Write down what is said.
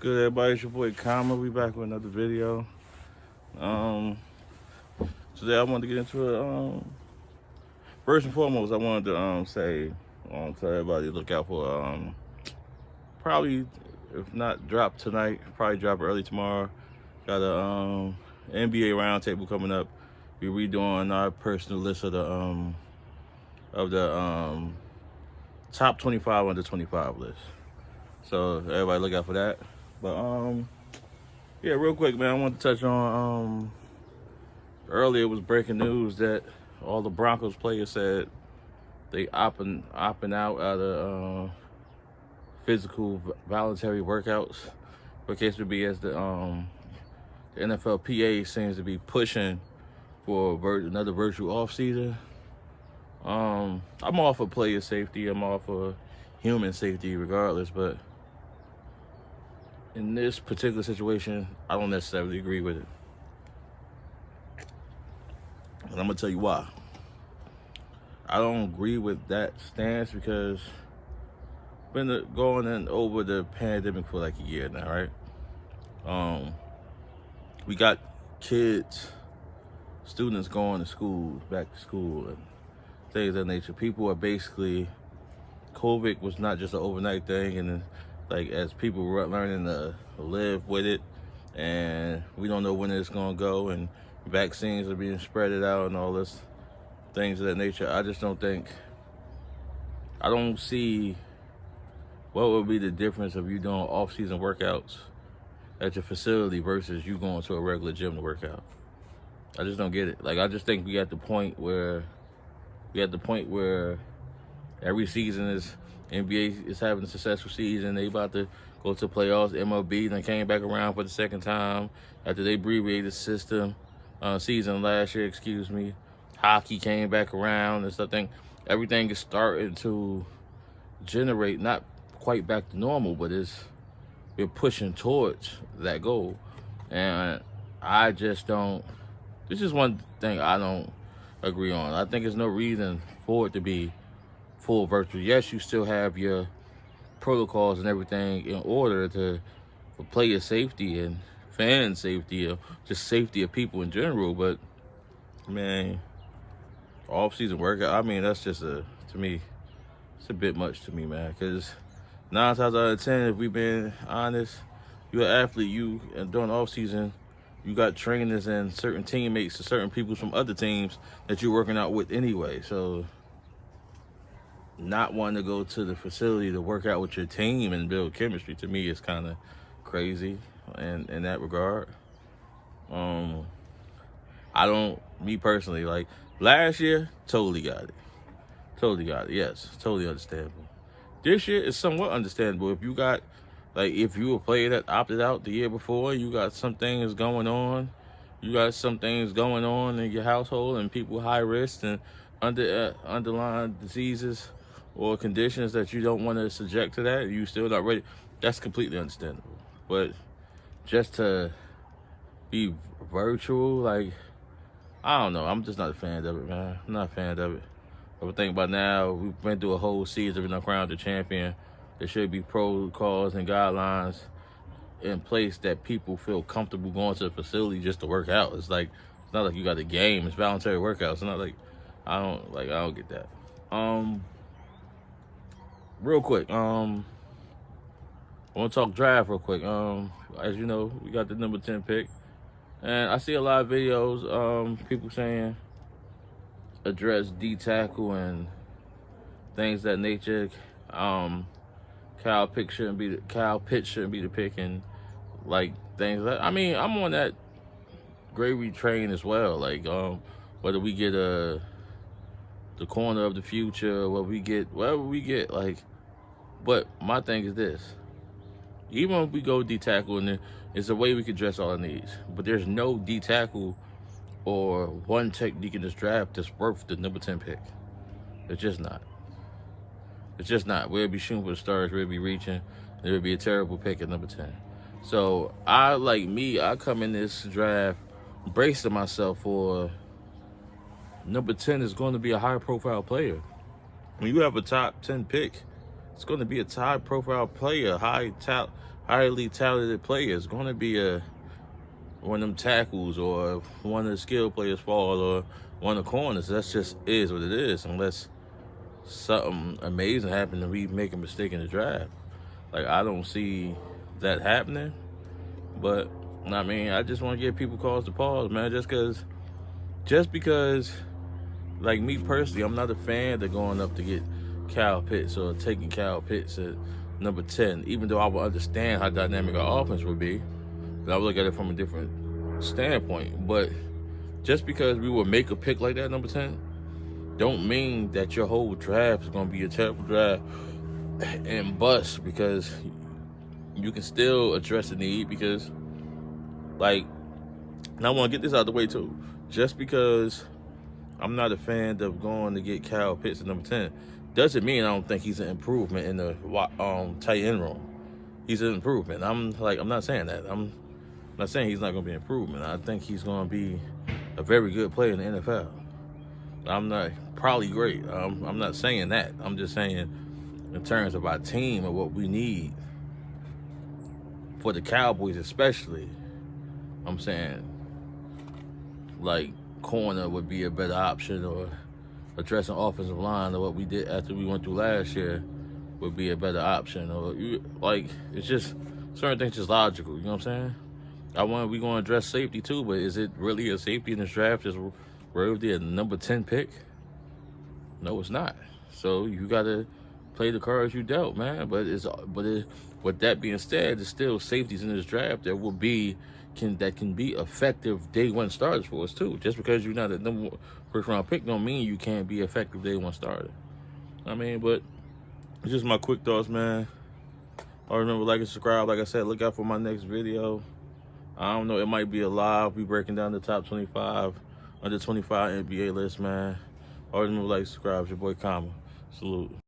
Good, everybody? It's your boy Kama. We back with another video. Today I wanted to get into it. First and foremost, I wanted to tell everybody to look out for probably, if not drop tonight, probably drop early tomorrow. Got a NBA roundtable coming up. We're redoing our personal list of the top 25 under 25 list. So everybody look out for that. But yeah, real quick, man, I want to touch on earlier it was breaking news that all the Broncos players said they opting out of physical voluntary workouts. For case would be as the Nflpa seems to be pushing for another virtual offseason. I'm all for player safety. I'm all for human safety regardless, but in this particular situation, I don't necessarily agree with it. And I'm going to tell you why. I don't agree with that stance because we've been going over the pandemic for like a year now, right? We got kids, students going to school, back to school, and things of that nature. People are basically, COVID was not just an overnight thing, and like as people were learning to live with it, and we don't know when it's gonna go, and vaccines are being spreaded out and all this things of that nature. I don't see what would be the difference of you doing off-season workouts at your facility versus you going to a regular gym to work out. I just don't get it. Like, I just think we at the point where every season is NBA is having a successful season. They about to go to playoffs. MLB then came back around for the second time after they abbreviated the season last year. Hockey came back around, and so I think everything is starting to generate, not quite back to normal, but we're pushing towards that goal. And I just don't. This is one thing I don't agree on. I think there's no reason for it to be full virtual. Yes, you still have your protocols and everything in order for player safety and fan safety, or just safety of people in general. But man, off-season workout, I mean, that's just to me, it's a bit much to me, man. Because 9 times out of 10, if we've been honest, you're an athlete. And during off-season, you got trainers and certain teammates and certain people from other teams that you're working out with anyway. So not wanting to go to the facility to work out with your team and build chemistry, to me, is kind of crazy in that regard. Me personally, like last year, totally got it. Yes, totally understandable. This year is somewhat understandable. If you were a player that opted out the year before, you got some things going on. You got some things going on in your household and people high risk and underlying diseases or conditions that you don't want to subject to that, and you still not ready. That's completely understandable. But just to be virtual, like, I don't know. I'm just not a fan of it, man. I'm not a fan of it. But think about now, we've been through a whole season, been crowned the champion. There should be protocols and guidelines in place that people feel comfortable going to the facility just to work out. It's not like you got a game. It's voluntary workouts. It's not like I don't get that. Real quick, I want to talk draft real quick. As you know, we got the number 10 pick, and I see a lot of videos, people saying address D tackle and things that nature. Kyle Pitts shouldn't be the pick, and like things like. I mean, I'm on that gravy train as well. Like, whether we get the corner of the future, whatever we get, like. But my thing is this: even if we go D tackle, and it's a way we could address all our needs, but there's no D tackle or one technique in this draft that's worth the number 10 pick. It's just not. We'll be shooting for the stars. We'll be reaching. It would be a terrible pick at number 10. So I come in this draft bracing myself for number 10 is going to be a high-profile player. When you have a top 10 pick, it's going to be a high-profile player, highly talented players. Going to be one of them tackles or one of the skill players fall or one of the corners. That's just is what it is, unless something amazing happens and we make a mistake in the draft. Like, I don't see that happening. But I mean, I just want to give people cause to pause, man. Just because, like me personally, I'm not a fan of going up to get Kyle Pitts or taking Kyle Pitts at number 10. Even though I would understand how dynamic our offense would be, but I would look at it from a different standpoint. But just because we would make a pick like that, number 10, don't mean that your whole draft is going to be a terrible draft and bust, because you can still address the need. Because, like, and I want to get this out of the way too. Just because I'm not a fan of going to get Kyle Pitts at number 10 doesn't mean I don't think he's an improvement in the tight end room. He's an improvement. I'm not saying that. I'm not saying he's not going to be an improvement. I think he's going to be a very good player in the NFL. I'm not probably great. I'm not saying that. I'm just saying in terms of our team and what we need for the Cowboys especially, I'm saying like corner would be a better option, or addressing offensive line, or what we did after we went through last year would be a better option. Or it's just certain things just logical. You know what I'm saying? We going to address safety too, but is it really a safety in this draft just worthy of number 10 pick? No, it's not. So you got to play the cards you dealt, man. But with that being said, there's still safeties in this draft that can be effective day one starters for us too. Just because you're not a number one first round pick don't mean you can't be effective day one starter. I mean, but it's just my quick thoughts, man. Remember, like and subscribe. Like I said, look out for my next video. I don't know, it might be a live. We breaking down the top 25 under 25 NBA list, man. Remember, like, subscribe. It's your boy Kama. Salute.